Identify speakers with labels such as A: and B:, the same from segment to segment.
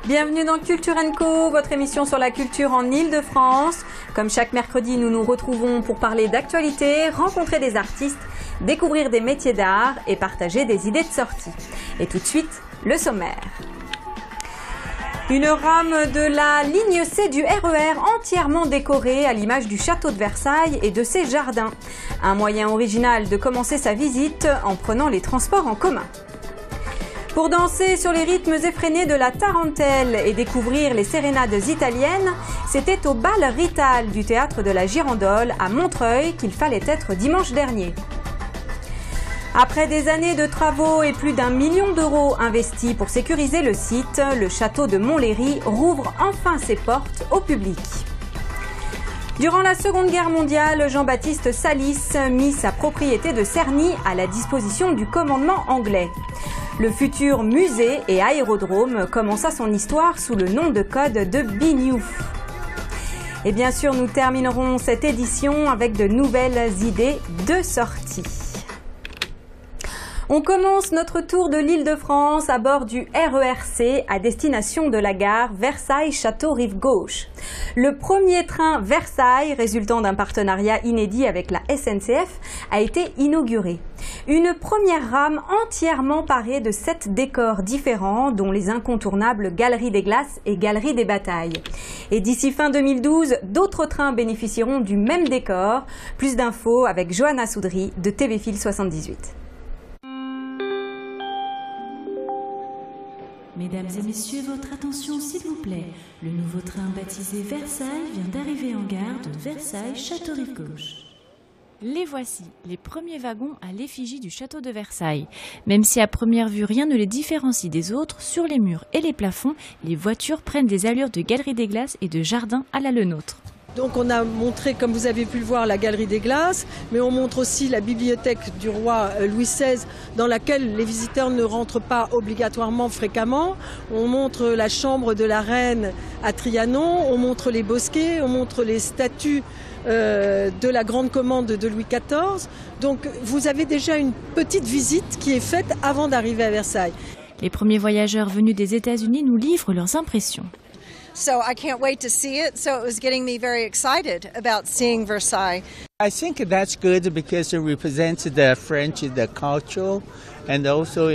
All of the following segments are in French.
A: Bienvenue dans Culture & Co, votre émission sur la culture en Île-de-France. Comme chaque mercredi, nous nous retrouvons pour parler d'actualité, rencontrer des artistes, découvrir des métiers d'art et partager des idées de sortie. Et tout de suite, le sommaire. Une rame de la ligne C du RER entièrement décorée à l'image du château de Versailles et de ses jardins. Un moyen original de commencer sa visite en prenant les transports en commun. Pour danser sur les rythmes effrénés de la tarentelle et découvrir les sérénades italiennes, c'était au bal Rital du théâtre de la Girandole à Montreuil qu'il fallait être dimanche dernier. Après des années de travaux et plus d'1 million d'euros investis pour sécuriser le site, le château de Montlhéry rouvre enfin ses portes au public. Durant la Seconde Guerre mondiale, Jean-Baptiste Salis mit sa propriété de Cerny à la disposition du commandement anglais. Le futur musée et aérodrome commença son histoire sous le nom de code de Bignouf. Et bien sûr, nous terminerons cette édition avec de nouvelles idées de sortie. On commence notre tour de l'Île-de-France à bord du RERC à destination de la gare Versailles-Château-Rive-Gauche. Le premier train Versailles, résultant d'un partenariat inédit avec la SNCF, a été inauguré. Une première rame entièrement parée de 7 décors différents, dont les incontournables Galeries des Glaces et Galeries des Batailles. Et d'ici fin 2012, d'autres trains bénéficieront du même décor. Plus d'infos avec Johanna Soudry de TV Fil 78.
B: Mesdames et messieurs, votre attention s'il vous plaît. Le nouveau train baptisé Versailles vient d'arriver en gare de Versailles-Château-Rive-Gauche. Les voici, les premiers wagons à l'effigie du château de Versailles. Même si à première vue rien ne les différencie des autres, sur les murs et les plafonds, les voitures prennent des allures de Galerie des Glaces et de jardin à la Lenôtre.
C: Donc on a montré, comme vous avez pu le voir, la Galerie des Glaces, mais on montre aussi la bibliothèque du roi Louis XVI, dans laquelle les visiteurs ne rentrent pas obligatoirement fréquemment. On montre la chambre de la reine à Trianon, on montre les bosquets, on montre les statues de la grande commande de Louis XIV. Donc vous avez déjà une petite visite qui est faite avant d'arriver à Versailles.
B: Les premiers voyageurs venus des États-Unis nous livrent leurs impressions.
D: So I can't wait to see it. So it was getting me very excited about seeing Versailles.
E: I think that's good because it represents the French, the culture, and also,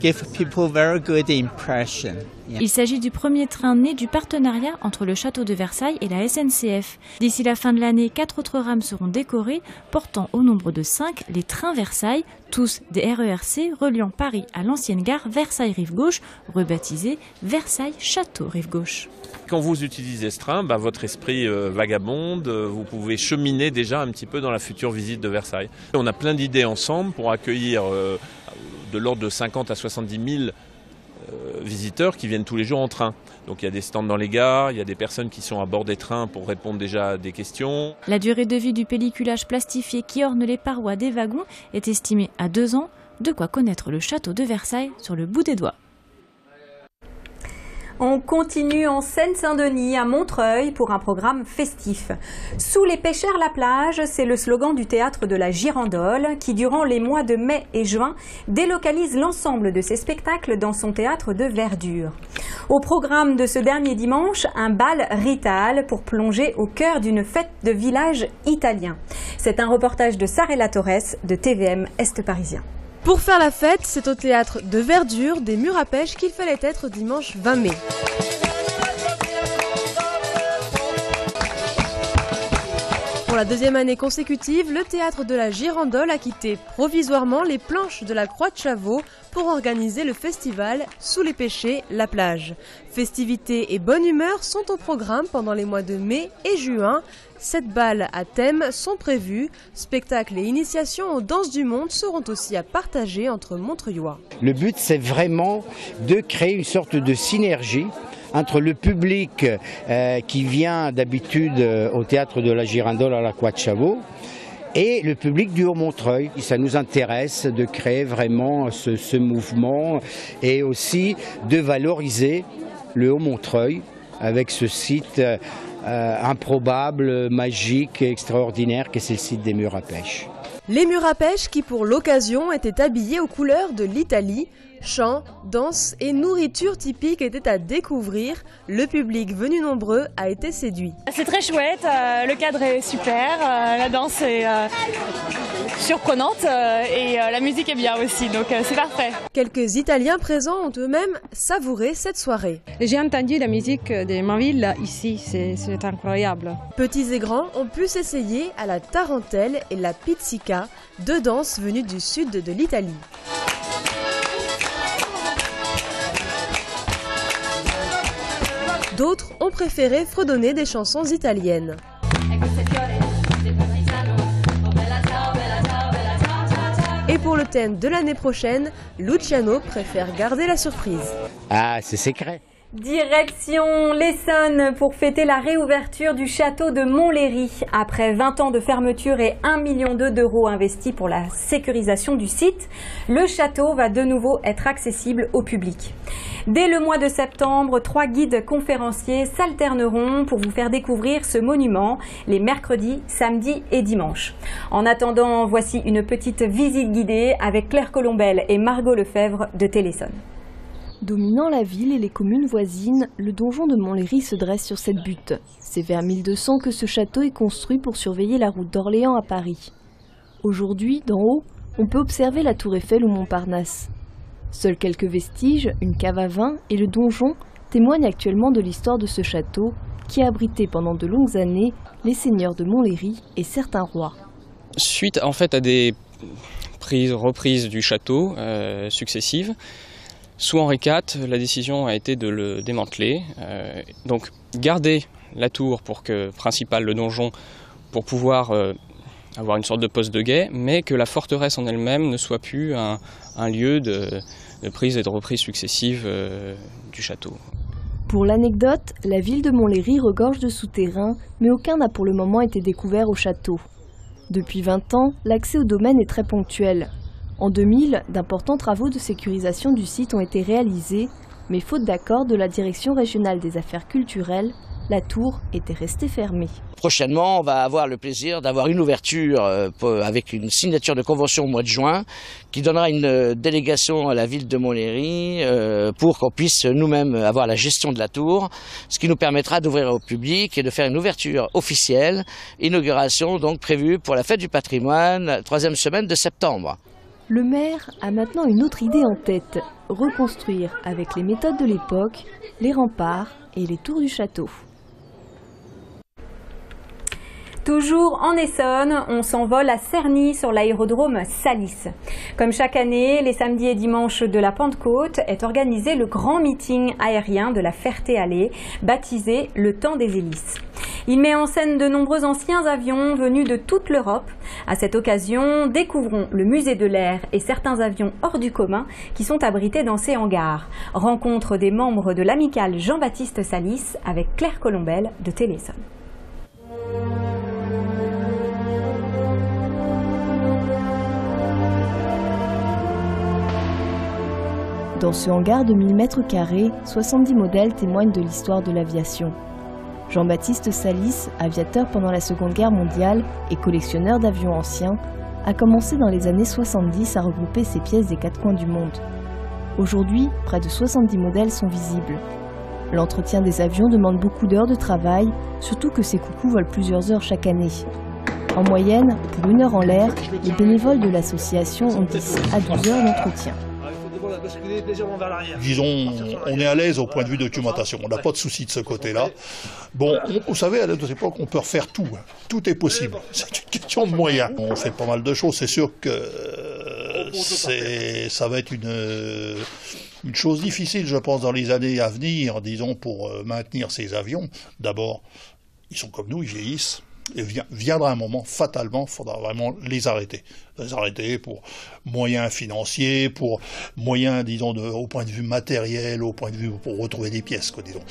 E: give people very good impression. Yeah.
B: Il s'agit du premier train né du partenariat entre le château de Versailles et la SNCF. D'ici la fin de l'année, 4 autres rames seront décorées, portant au nombre de 5 les trains Versailles, tous des RERC reliant Paris à l'ancienne gare Versailles-Rive-Gauche, rebaptisée Versailles-Château-Rive-Gauche.
F: Quand vous utilisez ce train, votre esprit vagabonde, vous pouvez cheminer déjà un petit peu dans la future visite de Versailles. On a plein d'idées ensemble pour accueillir de l'ordre de 50 à 70 000 visiteurs qui viennent tous les jours en train. Donc il y a des stands dans les gares, il y a des personnes qui sont à bord des trains pour répondre déjà à des questions.
B: La durée de vie du pelliculage plastifié qui orne les parois des wagons est estimée à 2 ans, de quoi connaître le château de Versailles sur le bout des doigts.
A: On continue en Seine-Saint-Denis, à Montreuil, pour un programme festif. Sous les pêcheurs la plage, c'est le slogan du théâtre de la Girandole qui, durant les mois de mai et juin, délocalise l'ensemble de ses spectacles dans son théâtre de verdure. Au programme de ce dernier dimanche, un bal Rital pour plonger au cœur d'une fête de village italien. C'est un reportage de Sarella Torres de TVM Est Parisien.
G: Pour faire la fête, c'est au théâtre de verdure des Murs à Pêche qu'il fallait être dimanche 20 mai. Pour la deuxième année consécutive, le théâtre de la Girandole a quitté provisoirement les planches de la Croix de Chavaux pour organiser le festival Sous les Pêchers, la plage. Festivités et bonne humeur sont au programme pendant les mois de mai et juin. 7 balles à thème sont prévues. Spectacles et initiations aux danses du monde seront aussi à partager entre Montreuillois.
H: Le but, c'est vraiment de créer une sorte de synergie entre le public qui vient d'habitude au théâtre de la Girandole à la Croix de Chavaux et le public du Haut-Montreuil. Ça nous intéresse de créer vraiment ce mouvement et aussi de valoriser le Haut-Montreuil avec ce site improbable, magique et extraordinaire qu'est le site des murs à pêche.
G: Les murs à pêche qui pour l'occasion étaient habillés aux couleurs de l'Italie. Chants, danses et nourriture typique étaient à découvrir. Le public venu nombreux a été séduit.
I: C'est très chouette, le cadre est super, la danse est surprenante et la musique est bien aussi, donc c'est parfait.
G: Quelques Italiens présents ont eux-mêmes savouré cette soirée.
J: J'ai entendu la musique de ma ville ici, c'est incroyable.
G: Petits et grands ont pu s'essayer à la tarentelle et la pizzica, deux danses venues du sud de l'Italie. D'autres ont préféré fredonner des chansons italiennes. Et pour le thème de l'année prochaine, Luciano préfère garder la surprise.
H: Ah, c'est secret.
A: Direction l'Essonne pour fêter la réouverture du château de Montlhéry. Après 20 ans de fermeture et 1,2 million d'euros investis pour la sécurisation du site, le château va de nouveau être accessible au public. Dès le mois de septembre, 3 guides conférenciers s'alterneront pour vous faire découvrir ce monument les mercredis, samedis et dimanches. En attendant, voici une petite visite guidée avec Claire Colombel et Margot Lefebvre de Téléssonne.
K: Dominant la ville et les communes voisines, le donjon de Montlhéry se dresse sur cette butte. C'est vers 1200 que ce château est construit pour surveiller la route d'Orléans à Paris. Aujourd'hui, d'en haut, on peut observer la tour Eiffel ou Montparnasse. Seuls quelques vestiges, une cave à vin et le donjon témoignent actuellement de l'histoire de ce château qui a abrité pendant de longues années les seigneurs de Montlhéry et certains rois.
L: Suite en fait à des reprises du château successives, sous Henri IV, la décision a été de le démanteler. Donc garder la tour principale, le donjon, pour pouvoir avoir une sorte de poste de guet, mais que la forteresse en elle-même ne soit plus un lieu de prise et de reprise successives du château.
K: Pour l'anecdote, la ville de Montlhéry regorge de souterrains, mais aucun n'a pour le moment été découvert au château. Depuis 20 ans, l'accès au domaine est très ponctuel. En 2000, d'importants travaux de sécurisation du site ont été réalisés, mais faute d'accord de la Direction régionale des affaires culturelles, la tour était restée fermée.
M: Prochainement, on va avoir le plaisir d'avoir une ouverture avec une signature de convention au mois de juin qui donnera une délégation à la ville de Montlhéry pour qu'on puisse nous-mêmes avoir la gestion de la tour, ce qui nous permettra d'ouvrir au public et de faire une ouverture officielle, inauguration donc prévue pour la fête du patrimoine, 3e semaine de septembre.
K: Le maire a maintenant une autre idée en tête, reconstruire avec les méthodes de l'époque les remparts et les tours du château.
A: Toujours en Essonne, on s'envole à Cerny sur l'aérodrome Salis. Comme chaque année, les samedis et dimanches de la Pentecôte est organisé le grand meeting aérien de la Ferté-Alais, baptisé le Temps des Hélices. Il met en scène de nombreux anciens avions venus de toute l'Europe. À cette occasion, découvrons le musée de l'air et certains avions hors du commun qui sont abrités dans ces hangars. Rencontre des membres de l'amicale Jean-Baptiste Salis avec Claire Colombel de Téléssonne.
K: Dans ce hangar de 1000 m², 70 modèles témoignent de l'histoire de l'aviation. Jean-Baptiste Salis, aviateur pendant la Seconde Guerre mondiale et collectionneur d'avions anciens, a commencé dans les années 70 à regrouper ces pièces des 4 coins du monde. Aujourd'hui, près de 70 modèles sont visibles. L'entretien des avions demande beaucoup d'heures de travail, surtout que ces coucous volent plusieurs heures chaque année. En moyenne, pour 1 heure en l'air, les bénévoles de l'association ont 10 à 12 heures d'entretien.
N: Disons, on est à l'aise au point de vue documentation, on n'a pas de souci de ce côté-là. Bon, vous savez, à notre époque, on peut refaire tout, tout est possible, c'est une question de moyens. On fait pas mal de choses, c'est sûr que ça va être une chose difficile, je pense, dans les années à venir, disons, pour maintenir ces avions. D'abord, ils sont comme nous, ils vieillissent. Et viendra un moment, fatalement, il faudra vraiment les arrêter. Les arrêter pour moyens financiers, pour moyens, disons, au point de vue matériel, au point de vue pour retrouver des pièces, quoi, disons.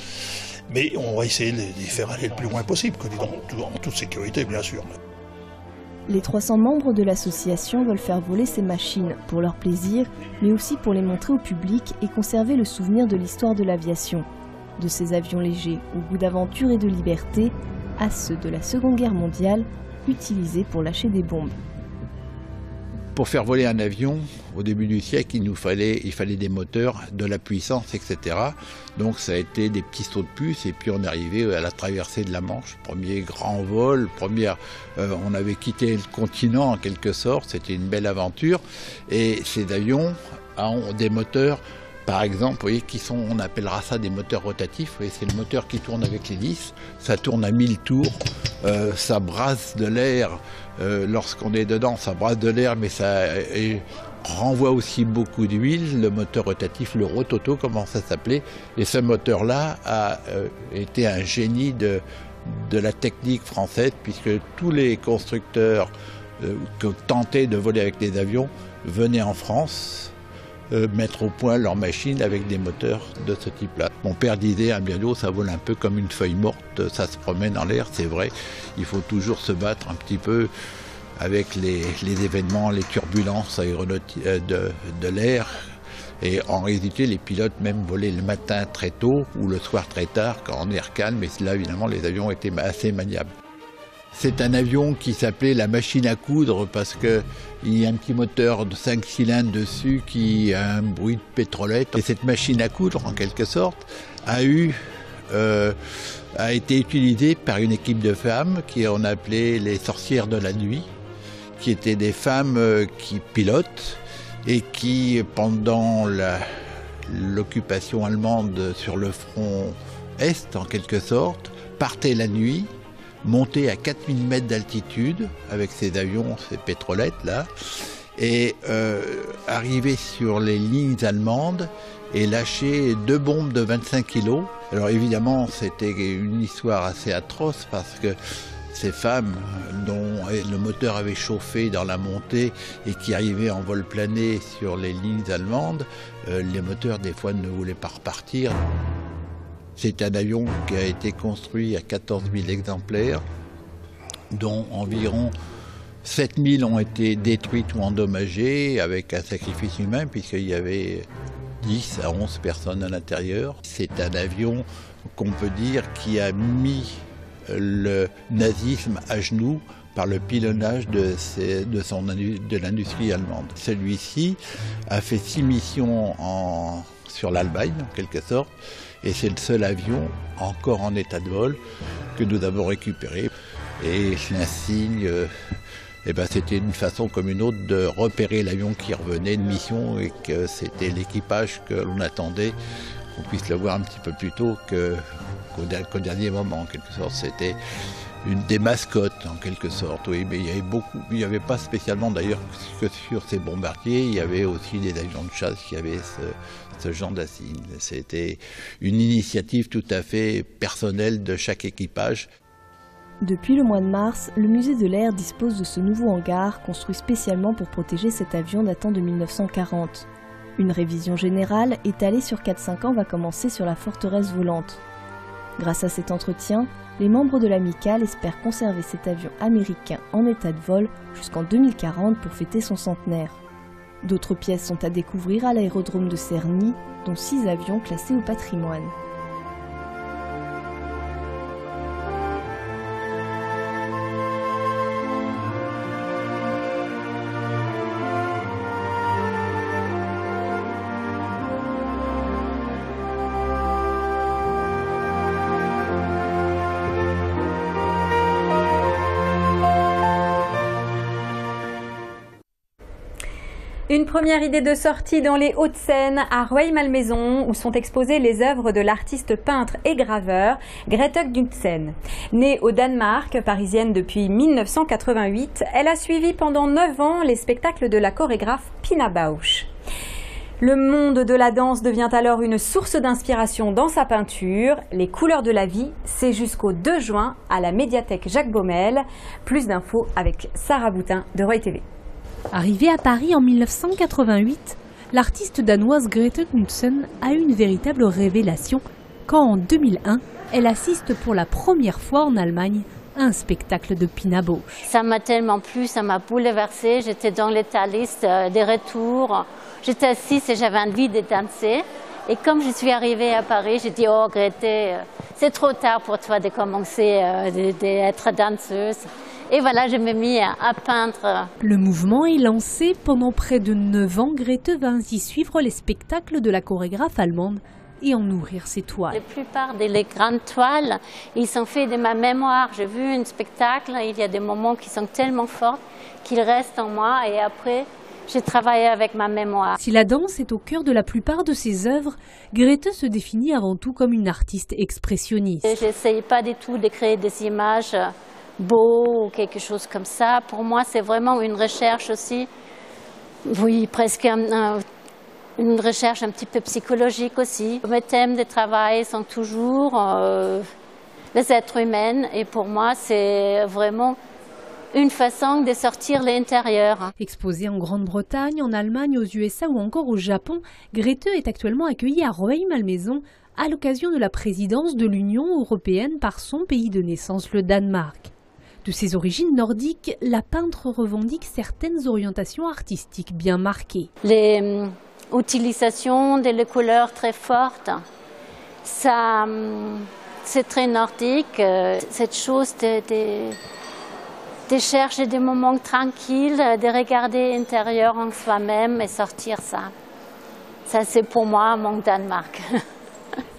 N: Mais on va essayer de les faire aller le plus loin possible, quoi, disons, en toute sécurité, bien sûr.
K: Les 300 membres de l'association veulent faire voler ces machines pour leur plaisir, mais aussi pour les montrer au public et conserver le souvenir de l'histoire de l'aviation. De ces avions légers au goût d'aventure et de liberté, à ceux de la Seconde Guerre mondiale, utilisés pour lâcher des bombes.
O: Pour faire voler un avion, au début du siècle, il fallait des moteurs, de la puissance, etc. Donc ça a été des petits sauts de puce et puis on est arrivé à la traversée de la Manche. Premier grand vol, on avait quitté le continent en quelque sorte, c'était une belle aventure. Et ces avions ont des moteurs, par exemple, vous voyez, on appellera ça des moteurs rotatifs. Vous voyez, c'est le moteur qui tourne avec l'hélice, ça tourne à 1000 tours, ça brasse de l'air. Lorsqu'on est dedans, ça brasse de l'air, mais ça renvoie aussi beaucoup d'huile. Le moteur rotatif, le rototo, comment ça s'appelait. Et ce moteur-là a été un génie de la technique française, puisque tous les constructeurs qui tentaient de voler avec des avions venaient en France mettre au point leur machine avec des moteurs de ce type-là. Mon père disait, un biado, ça vole un peu comme une feuille morte, ça se promène dans l'air, c'est vrai. Il faut toujours se battre un petit peu avec les événements, les turbulences aéronautiques de l'air. Et en réalité, les pilotes même volaient le matin très tôt ou le soir très tard, quand en air calme, et là, évidemment, les avions étaient assez maniables. C'est un avion qui s'appelait la machine à coudre parce qu'il y a un petit moteur de 5 cylindres dessus qui a un bruit de pétrolette. Et cette machine à coudre, en quelque sorte, a été utilisée par une équipe de femmes qu'on appelait les sorcières de la nuit, qui étaient des femmes qui pilotent et qui, pendant l'occupation allemande sur le front Est, en quelque sorte, partaient la nuit, monter à 4000 mètres d'altitude avec ces avions, ces pétrolettes là, et arriver sur les lignes allemandes et lâcher 2 bombes de 25 kilos. Alors évidemment, c'était une histoire assez atroce parce que ces femmes dont le moteur avait chauffé dans la montée et qui arrivaient en vol plané sur les lignes allemandes, les moteurs des fois ne voulaient pas repartir. C'est un avion qui a été construit à 14 000 exemplaires, dont environ 7 000 ont été détruites ou endommagées avec un sacrifice humain, puisqu'il y avait 10 à 11 personnes à l'intérieur. C'est un avion qu'on peut dire qui a mis le nazisme à genoux par le pilonnage de l'industrie allemande. Celui-ci a fait 6 missions sur l'Allemagne, en quelque sorte, et c'est le seul avion encore en état de vol que nous avons récupéré. Et l'insigne, c'était une façon comme une autre de repérer l'avion qui revenait de mission et que c'était l'équipage que l'on attendait, qu'on puisse le voir un petit peu plus tôt qu'au dernier moment, en quelque sorte. C'était une des mascottes, en quelque sorte, oui, mais il n'y avait pas spécialement d'ailleurs que sur ces bombardiers, il y avait aussi des avions de chasse qui avaient ce genre d'insigne. C'était une initiative tout à fait personnelle de chaque équipage.
K: Depuis le mois de mars, le musée de l'air dispose de ce nouveau hangar construit spécialement pour protéger cet avion datant de 1940. Une révision générale étalée sur 4-5 ans va commencer sur la forteresse volante. Grâce à cet entretien, les membres de l'amicale espèrent conserver cet avion américain en état de vol jusqu'en 2040 pour fêter son centenaire. D'autres pièces sont à découvrir à l'aérodrome de Cerny, dont 6 avions classés au patrimoine.
A: Une première idée de sortie dans les Hauts-de-Seine, à Rueil-Malmaison, où sont exposées les œuvres de l'artiste peintre et graveur Grete Knudsen. Née au Danemark, parisienne depuis 1988, elle a suivi pendant 9 ans les spectacles de la chorégraphe Pina Bausch. Le monde de la danse devient alors une source d'inspiration dans sa peinture. Les couleurs de la vie, c'est jusqu'au 2 juin à la médiathèque Jacques Baumel. Plus d'infos avec Sarah Boutin de Roy TV.
P: Arrivée à Paris en 1988, l'artiste danoise Grete Knudsen a eu une véritable révélation quand en 2001, elle assiste pour la première fois en Allemagne à un spectacle de Pina Bausch.
Q: Ça m'a tellement plu, ça m'a bouleversée. J'étais dans l'état liste des retours. J'étais assise et j'avais envie de danser. Et comme je suis arrivée à Paris, j'ai dit « Oh Grete, c'est trop tard pour toi de commencer d'être danseuse ». Et voilà, je me mis à peindre.
P: Le mouvement est lancé pendant près de 9 ans. Grete va ainsi suivre les spectacles de la chorégraphe allemande et en nourrir ses toiles.
Q: La plupart des grandes toiles, ils sont faits de ma mémoire. J'ai vu un spectacle, il y a des moments qui sont tellement forts qu'ils restent en moi et après, j'ai travaillé avec ma mémoire.
P: Si la danse est au cœur de la plupart de ses œuvres, Grete se définit avant tout comme une artiste expressionniste.
Q: Je n'essaye pas du tout de créer des images beaux ou quelque chose comme ça. Pour moi, c'est vraiment une recherche aussi, oui, presque une recherche un petit peu psychologique aussi. Mes thèmes de travail sont toujours les êtres humains et pour moi, c'est vraiment une façon de sortir l'intérieur.
P: Exposée en Grande-Bretagne, en Allemagne, aux USA ou encore au Japon, Grete est actuellement accueillie à Rueil-Malmaison à l'occasion de la présidence de l'Union européenne par son pays de naissance, le Danemark. De ses origines nordiques, la peintre revendique certaines orientations artistiques bien marquées.
Q: L'utilisation de couleurs très fortes, ça, c'est très nordique. Cette chose de chercher des moments tranquilles, de regarder l'intérieur en soi-même et sortir ça. Ça, c'est pour moi mon Danemark.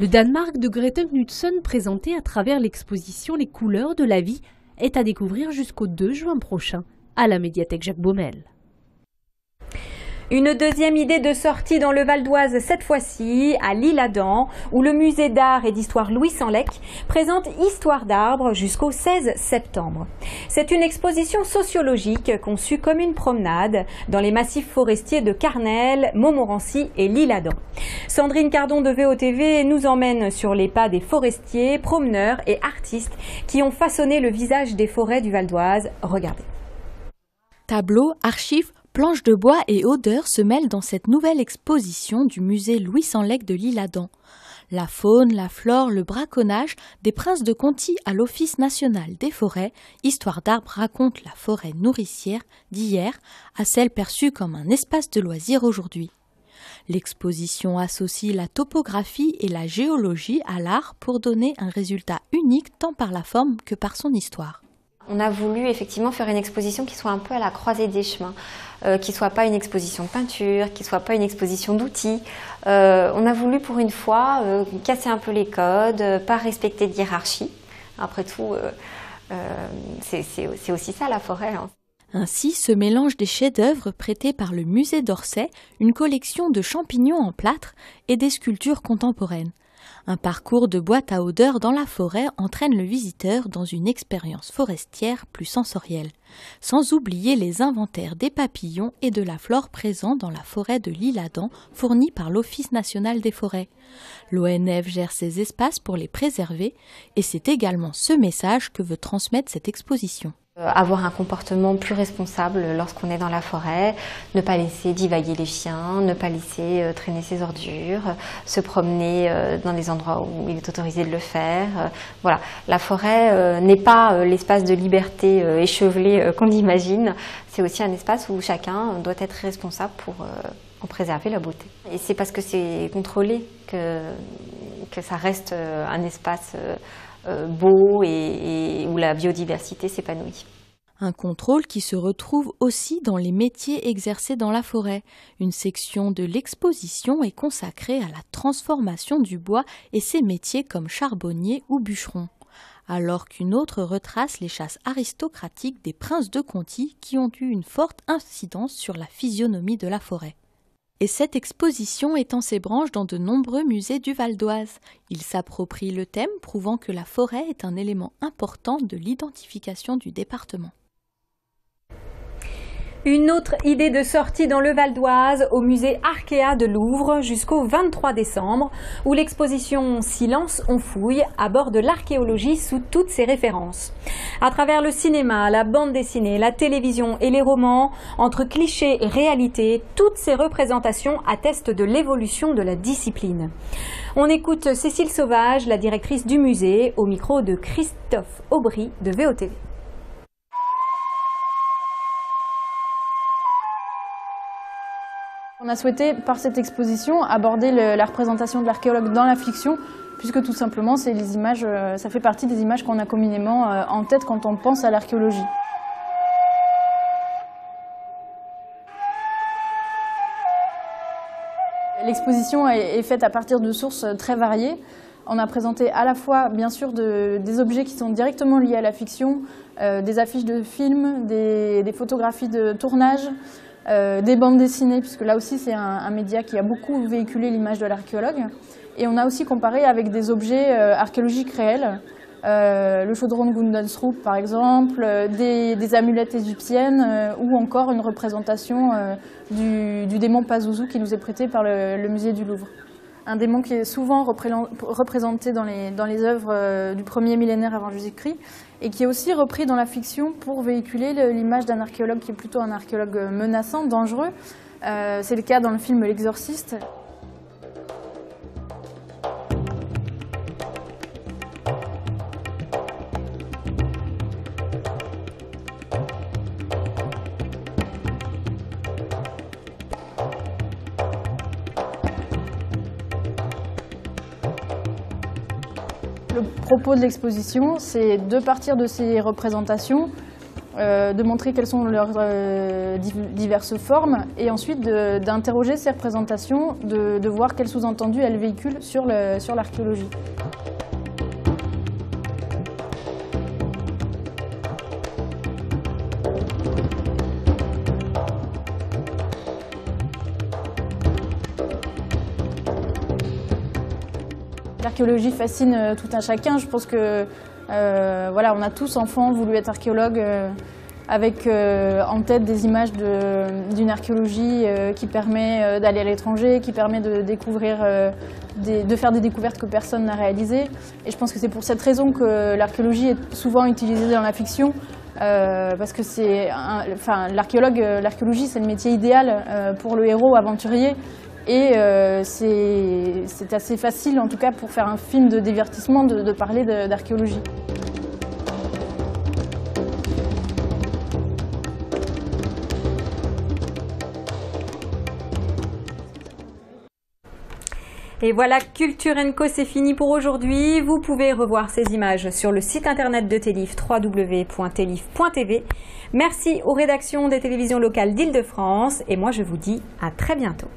P: Le Danemark de Grete Knudsen, présenté à travers l'exposition Les couleurs de la vie, est à découvrir jusqu'au 2 juin prochain à la médiathèque Jacques Baumel.
A: Une deuxième idée de sortie dans le Val d'Oise, cette fois-ci à l'Isle-Adam, où le musée d'art et d'histoire Louis Sanlec présente Histoire d'arbres jusqu'au 16 septembre. C'est une exposition sociologique conçue comme une promenade dans les massifs forestiers de Carnel, Montmorency et l'Isle-Adam. Sandrine Cardon de VOTV nous emmène sur les pas des forestiers, promeneurs et artistes qui ont façonné le visage des forêts du Val d'Oise. Regardez.
R: Tableaux, archives, planches de bois et odeurs se mêlent dans cette nouvelle exposition du musée Louis Sanlec de l'Isle-Adam. La faune, la flore, le braconnage, des princes de Conti à l'Office national des forêts, Histoire d'arbres raconte la forêt nourricière d'hier à celle perçue comme un espace de loisirs aujourd'hui. L'exposition associe la topographie et la géologie à l'art pour donner un résultat unique tant par la forme que par son histoire.
S: On a voulu effectivement faire une exposition qui soit un peu à la croisée des chemins, qui ne soit pas une exposition de peinture, qui ne soit pas une exposition d'outils. On a voulu pour une fois casser un peu les codes, pas respecter de hiérarchie. Après tout, c'est aussi ça la forêt. Hein.
R: Ainsi se mélange des chefs-d'œuvre prêtés par le musée d'Orsay, une collection de champignons en plâtre et des sculptures contemporaines. Un parcours de boîte à odeurs dans la forêt entraîne le visiteur dans une expérience forestière plus sensorielle, sans oublier les inventaires des papillons et de la flore présents dans la forêt de l'Isle-Adam fournie par l'Office national des forêts. L'ONF gère ces espaces pour les préserver et c'est également ce message que veut transmettre cette exposition.
S: Avoir un comportement plus responsable lorsqu'on est dans la forêt, ne pas laisser divaguer les chiens, ne pas laisser traîner ses ordures, se promener dans les endroits où il est autorisé de le faire. Voilà, la forêt n'est pas l'espace de liberté échevelé qu'on imagine, c'est aussi un espace où chacun doit être responsable pour en préserver la beauté. Et c'est parce que c'est contrôlé que ça reste un espace beau et où la biodiversité s'épanouit.
R: Un contrôle qui se retrouve aussi dans les métiers exercés dans la forêt. Une section de l'exposition est consacrée à la transformation du bois et ses métiers comme charbonnier ou bûcheron, alors qu'une autre retrace les chasses aristocratiques des princes de Conti qui ont eu une forte incidence sur la physionomie de la forêt. Et cette exposition étend ses branches dans de nombreux musées du Val d'Oise. Il s'approprie le thème, prouvant que la forêt est un élément important de l'identification du département.
A: Une autre idée de sortie dans le Val d'Oise, au musée Arkea de Louvre jusqu'au 23 décembre, où l'exposition Silence, on fouille aborde l'archéologie sous toutes ses références. À travers le cinéma, la bande dessinée, la télévision et les romans, entre clichés et réalité, toutes ces représentations attestent de l'évolution de la discipline. On écoute Cécile Sauvage, la directrice du musée, au micro de Christophe Aubry de VOTV.
T: On a souhaité, par cette exposition, aborder la représentation de l'archéologue dans la fiction, puisque tout simplement, c'est les images, ça fait partie des images qu'on a communément en tête quand on pense à l'archéologie. L'exposition est faite à partir de sources très variées. On a présenté à la fois, bien sûr, des objets qui sont directement liés à la fiction, des affiches de films, des photographies de tournage, des bandes dessinées, puisque là aussi c'est un média qui a beaucoup véhiculé l'image de l'archéologue. Et on a aussi comparé avec des objets archéologiques réels, le chaudron de Gundelsrud par exemple, des amulettes égyptiennes ou encore une représentation du démon Pazuzu qui nous est prêté par le musée du Louvre. Un démon qui est souvent représenté dans les œuvres du premier millénaire avant Jésus-Christ et qui est aussi repris dans la fiction pour véhiculer l'image d'un archéologue qui est plutôt un archéologue menaçant, dangereux. C'est le cas dans le film L'Exorciste. Le propos de l'exposition, c'est de partir de ces représentations, de montrer quelles sont leurs diverses formes et ensuite d'interroger ces représentations, de voir quels sous-entendus elles véhiculent sur l'archéologie. L'archéologie fascine tout un chacun. Je pense que voilà, on a tous enfants voulu être archéologues avec en tête des images d'une archéologie qui permet d'aller à l'étranger, qui permet de découvrir, de faire des découvertes que personne n'a réalisées. Et je pense que c'est pour cette raison que l'archéologie est souvent utilisée dans la fiction. Parce que l'archéologie, c'est le métier idéal pour le héros aventurier. Et c'est assez facile, en tout cas pour faire un film de divertissement, de parler d'archéologie.
A: Et voilà, Culture & Co, c'est fini pour aujourd'hui. Vous pouvez revoir ces images sur le site internet de TELIF, www.telif.tv. Merci aux rédactions des télévisions locales d'Île-de-France et moi je vous dis à très bientôt.